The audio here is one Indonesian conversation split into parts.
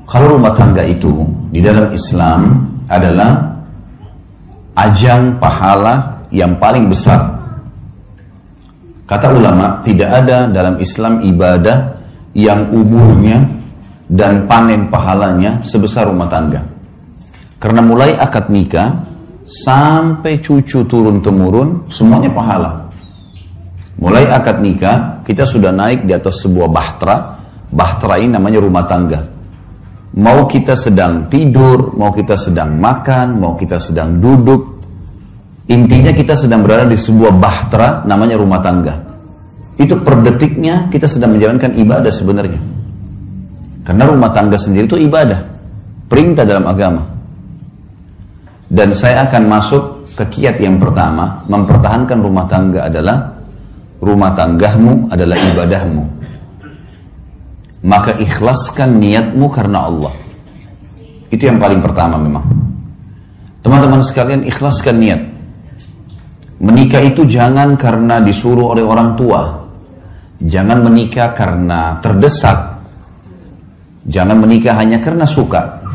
Kalau rumah tangga itu di dalam Islam adalah ajang pahala yang paling besar. Kata ulama, tidak ada dalam Islam ibadah yang umurnya dan panen pahalanya sebesar rumah tangga. Karena mulai akad nikah sampai cucu turun-temurun semuanya pahala. Mulai akad nikah kita sudah naik di atas sebuah bahtera. Bahtera ini namanya rumah tangga. Mau kita sedang tidur, mau kita sedang makan, mau kita sedang duduk, intinya kita sedang berada di sebuah bahtera namanya rumah tangga. Itu per detiknya kita sedang menjalankan ibadah sebenarnya. Karena rumah tangga sendiri itu ibadah, perintah dalam agama. Dan saya akan masuk ke kiat yang pertama, mempertahankan rumah tangga adalah rumah tanggamu adalah ibadahmu. Maka ikhlaskan niatmu karena Allah. Itu yang paling pertama memang. Teman-teman sekalian, ikhlaskan niat. Menikah itu jangan karena disuruh oleh orang tua. Jangan menikah karena terdesak. Jangan menikah hanya karena suka.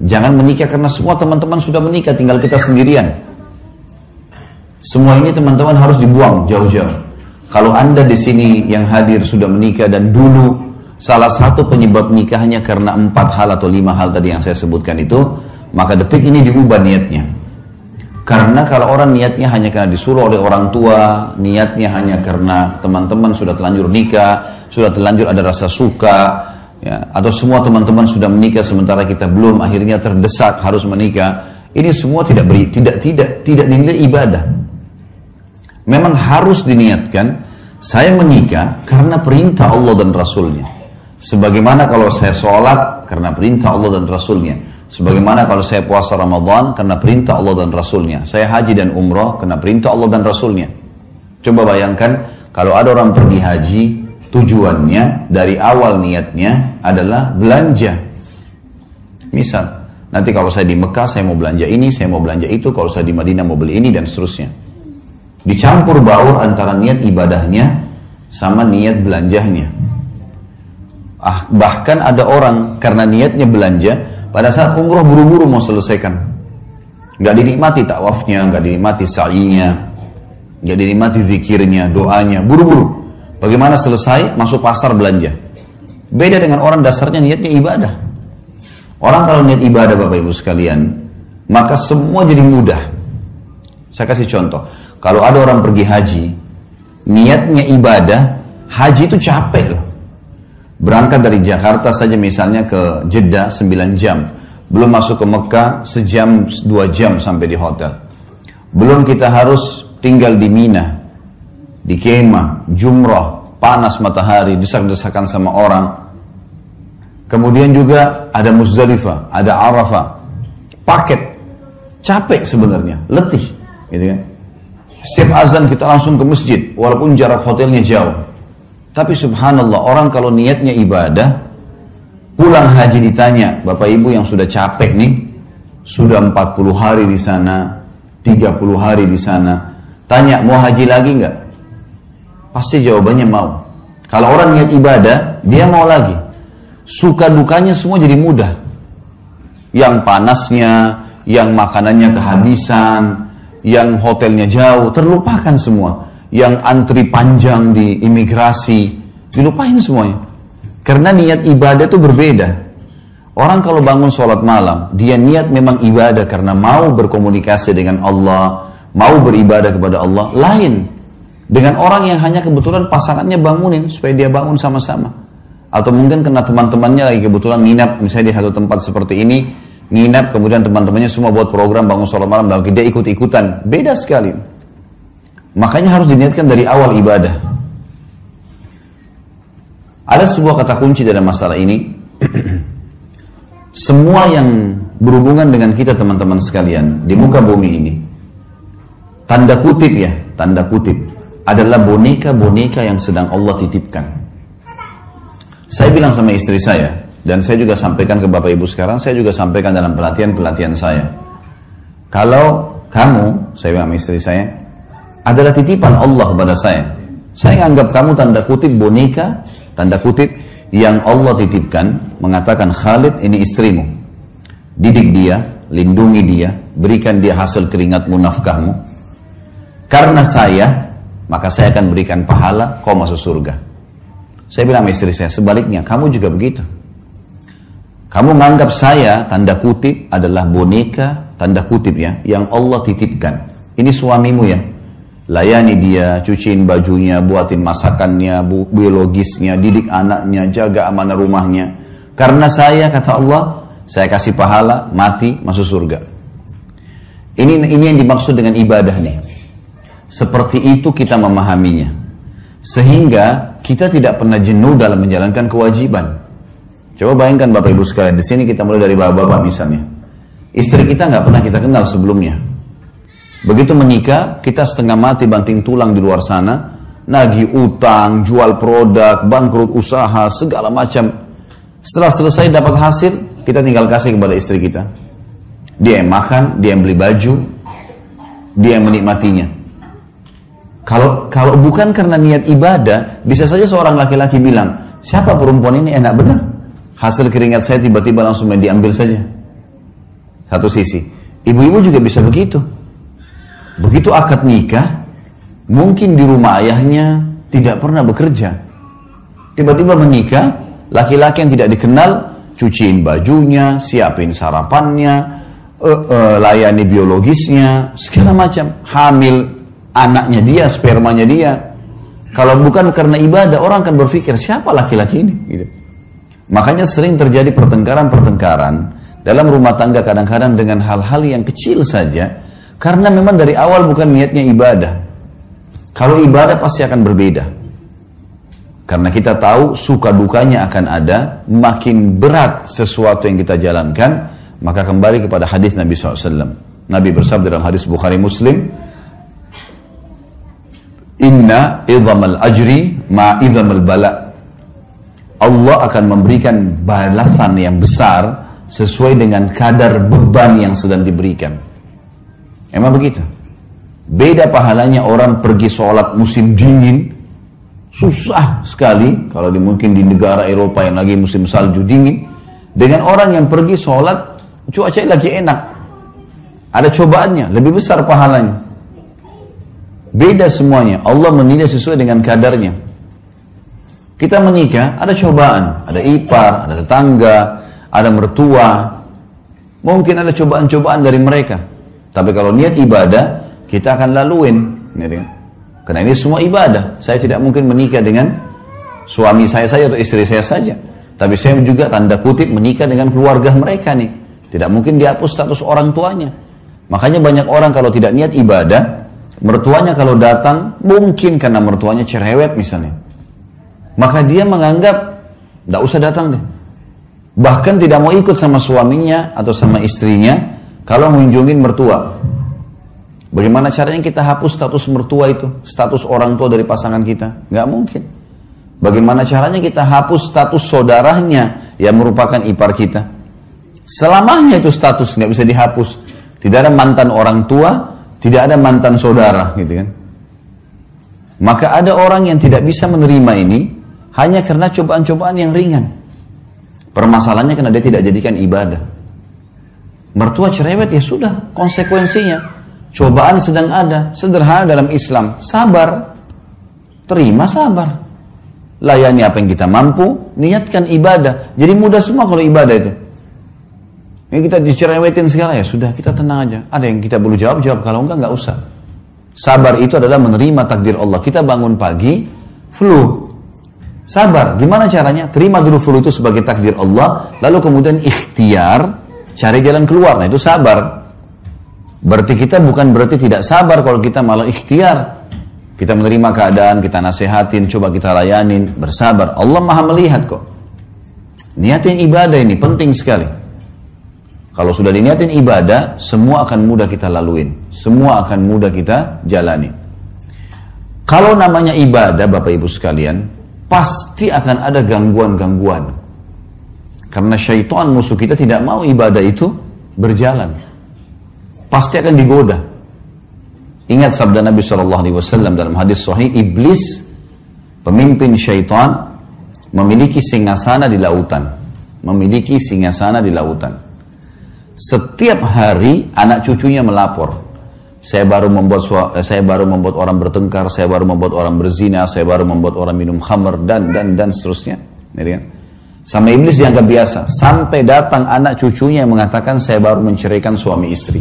Jangan menikah karena semua teman-teman sudah menikah, tinggal kita sendirian. Semua ini teman-teman harus dibuang jauh-jauh. Kalau Anda di sini yang hadir sudah menikah dan dulu salah satu penyebab nikahnya karena 4 hal atau 5 hal tadi yang saya sebutkan itu, maka detik ini diubah niatnya. Karena kalau orang niatnya hanya karena disuruh oleh orang tua, niatnya hanya karena teman-teman sudah terlanjur nikah, sudah terlanjur ada rasa suka, ya, atau semua teman-teman sudah menikah sementara kita belum, akhirnya terdesak harus menikah. Ini semua tidak dinilai ibadah. Memang harus diniatkan, saya menikah karena perintah Allah dan Rasulnya. Sebagaimana kalau saya sholat karena perintah Allah dan Rasulnya. Sebagaimana kalau saya puasa Ramadan karena perintah Allah dan Rasulnya. Saya haji dan umrah karena perintah Allah dan Rasulnya. Coba bayangkan kalau ada orang pergi haji, tujuannya dari awal niatnya adalah belanja. Misal, nanti kalau saya di Mekah saya mau belanja ini, saya mau belanja itu. Kalau saya di Madinah mau beli ini dan seterusnya. Dicampur baur antara niat ibadahnya sama niat belanjahnya. Bahkan ada orang karena niatnya belanja, pada saat umroh buru-buru mau selesaikan. Gak dinikmati tawafnya, gak dinikmati sa'inya, gak dinikmati zikirnya, doanya, buru-buru. Bagaimana selesai, masuk pasar belanja. Beda dengan orang dasarnya niatnya ibadah. Orang kalau niat ibadah Bapak Ibu sekalian, maka semua jadi mudah. Saya kasih contoh. Kalau ada orang pergi haji, niatnya ibadah, haji itu capek loh. Berangkat dari Jakarta saja misalnya ke Jeddah 9 jam. Belum masuk ke Mekah sejam 2 jam sampai di hotel. Belum kita harus tinggal di Mina, di kemah, jumrah, panas matahari, desak-desakan sama orang. Kemudian juga ada Muzdalifah, ada Arafah. Paket, capek sebenarnya, letih, gitu kan. Setiap azan kita langsung ke masjid, walaupun jarak hotelnya jauh. Tapi subhanallah, orang kalau niatnya ibadah, pulang haji ditanya, Bapak Ibu yang sudah capek nih, sudah 40 hari di sana, 30 hari di sana, tanya mau haji lagi nggak? Pasti jawabannya mau. Kalau orang niat ibadah, dia mau lagi. Suka dukanya semua jadi mudah. Yang panasnya, yang makanannya kehabisan, yang hotelnya jauh, terlupakan semua. Yang antri panjang di imigrasi, dilupain semuanya. Karena niat ibadah itu berbeda. Orang kalau bangun sholat malam, dia niat memang ibadah karena mau berkomunikasi dengan Allah, mau beribadah kepada Allah, lain. Dengan orang yang hanya kebetulan pasangannya bangunin, supaya dia bangun sama-sama. Atau mungkin karena teman-temannya lagi kebetulan nginap, misalnya di satu tempat seperti ini, nginap, kemudian teman-temannya semua buat program bangun sholat malam, lalu dia ikut-ikutan. Beda sekali. Makanya harus diniatkan dari awal ibadah. Ada sebuah kata kunci dalam masalah ini. Semua yang berhubungan dengan kita teman-teman sekalian di muka bumi ini, tanda kutip ya, tanda kutip, adalah boneka-boneka yang sedang Allah titipkan. Saya bilang sama istri saya, dan saya juga sampaikan ke Bapak Ibu sekarang, saya juga sampaikan dalam pelatihan-pelatihan saya. Kalau kamu, saya bilang sama istri saya, adalah titipan Allah kepada saya. Saya anggap kamu tanda kutip boneka, tanda kutip, yang Allah titipkan, mengatakan, Khalid ini istrimu, didik dia, lindungi dia, berikan dia hasil keringatmu, nafkahmu, karena saya, maka saya akan berikan pahala, kau masuk surga. Saya bilang sama istri saya, sebaliknya, kamu juga begitu. Kamu menganggap saya, tanda kutip, adalah boneka, tanda kutip ya, yang Allah titipkan. Ini suamimu ya, layani dia, cuciin bajunya, buatin masakannya, biologisnya, didik anaknya, jaga amanah rumahnya. Karena saya, kata Allah, saya kasih pahala, mati, masuk surga. Ini yang dimaksud dengan ibadah nih. Seperti itu kita memahaminya. Sehingga kita tidak pernah jenuh dalam menjalankan kewajiban. Coba bayangkan Bapak Ibu sekalian, di sini kita mulai dari bapak-bapak misalnya. Istri kita nggak pernah kita kenal sebelumnya. Begitu menikah, kita setengah mati banting tulang di luar sana, nagih utang, jual produk, bangkrut usaha, segala macam. Setelah selesai dapat hasil, kita tinggal kasih kepada istri kita. Dia yang makan, dia yang beli baju, dia yang menikmatinya. Kalau bukan karena niat ibadah, bisa saja seorang laki-laki bilang, siapa perempuan ini enak benar? Hasil keringat saya tiba-tiba langsung diambil saja. Satu sisi. Ibu-ibu juga bisa begitu. Begitu akad nikah, mungkin di rumah ayahnya tidak pernah bekerja. Tiba-tiba menikah, laki-laki yang tidak dikenal, cuciin bajunya, siapin sarapannya, layani biologisnya, segala macam. Hamil anaknya dia, spermanya dia. Kalau bukan karena ibadah, orang akan berpikir, siapa laki-laki ini? Gitu. Makanya sering terjadi pertengkaran-pertengkaran dalam rumah tangga kadang-kadang dengan hal-hal yang kecil saja, karena memang dari awal bukan niatnya ibadah. Kalau ibadah pasti akan berbeda. Karena kita tahu suka dukanya akan ada, makin berat sesuatu yang kita jalankan, maka kembali kepada hadis Nabi SAW. Nabi bersabda dalam hadis Bukhari Muslim, Inna idhamal ajri ma idhamal bala. Allah akan memberikan balasan yang besar sesuai dengan kadar beban yang sedang diberikan. Emang begitu? Beda pahalanya orang pergi sholat musim dingin, susah sekali, kalau mungkin di negara Eropa yang lagi musim salju dingin, dengan orang yang pergi sholat, cuaca lagi enak. Ada cobaannya, lebih besar pahalanya. Beda semuanya, Allah menilai sesuai dengan kadarnya. Kita menikah, ada cobaan, ada ipar, ada tetangga, ada mertua. Mungkin ada cobaan-cobaan dari mereka. Tapi kalau niat ibadah, kita akan laluin. Karena ini semua ibadah. Saya tidak mungkin menikah dengan suami saya atau istri saya saja. Tapi saya juga tanda kutip menikah dengan keluarga mereka nih. Tidak mungkin dihapus status orang tuanya. Makanya banyak orang kalau tidak niat ibadah, mertuanya kalau datang, mungkin karena mertuanya cerewet misalnya, maka dia menganggap tidak usah datang deh. Bahkan tidak mau ikut sama suaminya atau sama istrinya kalau mengunjungin mertua. Bagaimana caranya kita hapus status mertua itu, status orang tua dari pasangan kita? Nggak mungkin. Bagaimana caranya kita hapus status saudaranya yang merupakan ipar kita? Selamanya itu status nggak bisa dihapus. Tidak ada mantan orang tua, tidak ada mantan saudara, gitu kan? Maka ada orang yang tidak bisa menerima ini hanya karena cobaan-cobaan yang ringan. Permasalahannya karena dia tidak jadikan ibadah. Mertua cerewet, ya sudah, konsekuensinya. Cobaan sedang ada, sederhana dalam Islam. Sabar, terima sabar. Layani apa yang kita mampu, niatkan ibadah. Jadi mudah semua kalau ibadah itu. Ini kita dicerewetin segala, ya sudah, kita tenang aja. Ada yang kita perlu jawab, kalau enggak usah. Sabar itu adalah menerima takdir Allah. Kita bangun pagi, flu. Sabar, gimana caranya? Terima dulu flu itu sebagai takdir Allah, lalu kemudian ikhtiar, cari jalan keluar. Nah itu sabar. Berarti kita bukan berarti tidak sabar kalau kita malah ikhtiar. Kita menerima keadaan, kita nasihatin, coba kita layanin, bersabar. Allah maha melihat kok. Niatin ibadah ini penting sekali. Kalau sudah diniatin ibadah, semua akan mudah kita laluin. Semua akan mudah kita jalani. Kalau namanya ibadah, Bapak Ibu sekalian, pasti akan ada gangguan-gangguan. Karena syaitan musuh kita tidak mau ibadah itu berjalan. Pasti akan digoda. Ingat sabda Nabi SAW dalam hadis sahih, iblis, pemimpin syaitan, memiliki singgasana di lautan. Memiliki singgasana di lautan. Setiap hari anak cucunya melapor. Saya baru membuat orang bertengkar, saya baru membuat orang berzina, saya baru membuat orang minum khamr dan seterusnya. Kan? Sama iblis dianggap biasa. Sampai datang anak cucunya yang mengatakan saya baru menceraikan suami istri.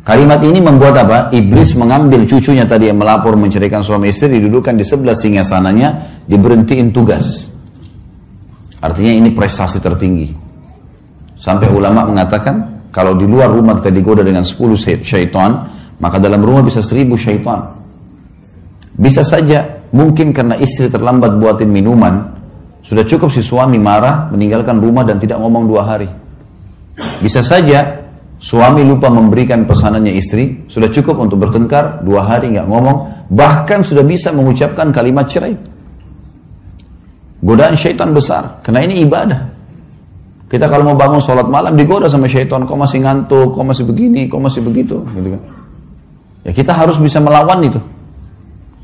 Kalimat ini membuat apa? Iblis mengambil cucunya tadi yang melapor menceraikan suami istri, didudukkan di sebelah singgasananya, diberhentiin tugas. Artinya ini prestasi tertinggi. Sampai ulama mengatakan, kalau di luar rumah kita digoda dengan 10 syaitan, maka dalam rumah bisa 1000 syaitan. Bisa saja, mungkin karena istri terlambat buatin minuman, sudah cukup si suami marah, meninggalkan rumah dan tidak ngomong 2 hari. Bisa saja, suami lupa memberikan pesanannya istri, sudah cukup untuk bertengkar, 2 hari nggak ngomong, bahkan sudah bisa mengucapkan kalimat cerai. Godaan syaitan besar, karena ini ibadah. Kita kalau mau bangun sholat malam digoda sama syaitan, kau masih ngantuk, kau masih begini, kau masih begitu, gitu kan? Ya kita harus bisa melawan itu,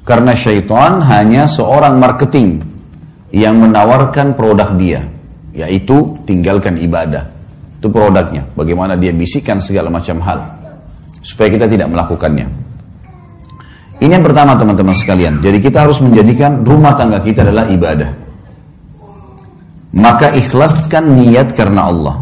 karena syaitan hanya seorang marketing yang menawarkan produk dia, yaitu tinggalkan ibadah. Itu produknya, bagaimana dia bisikan segala macam hal supaya kita tidak melakukannya. Ini yang pertama teman-teman sekalian. Jadi kita harus menjadikan rumah tangga kita adalah ibadah. Maka ikhlaskan niat karena Allah.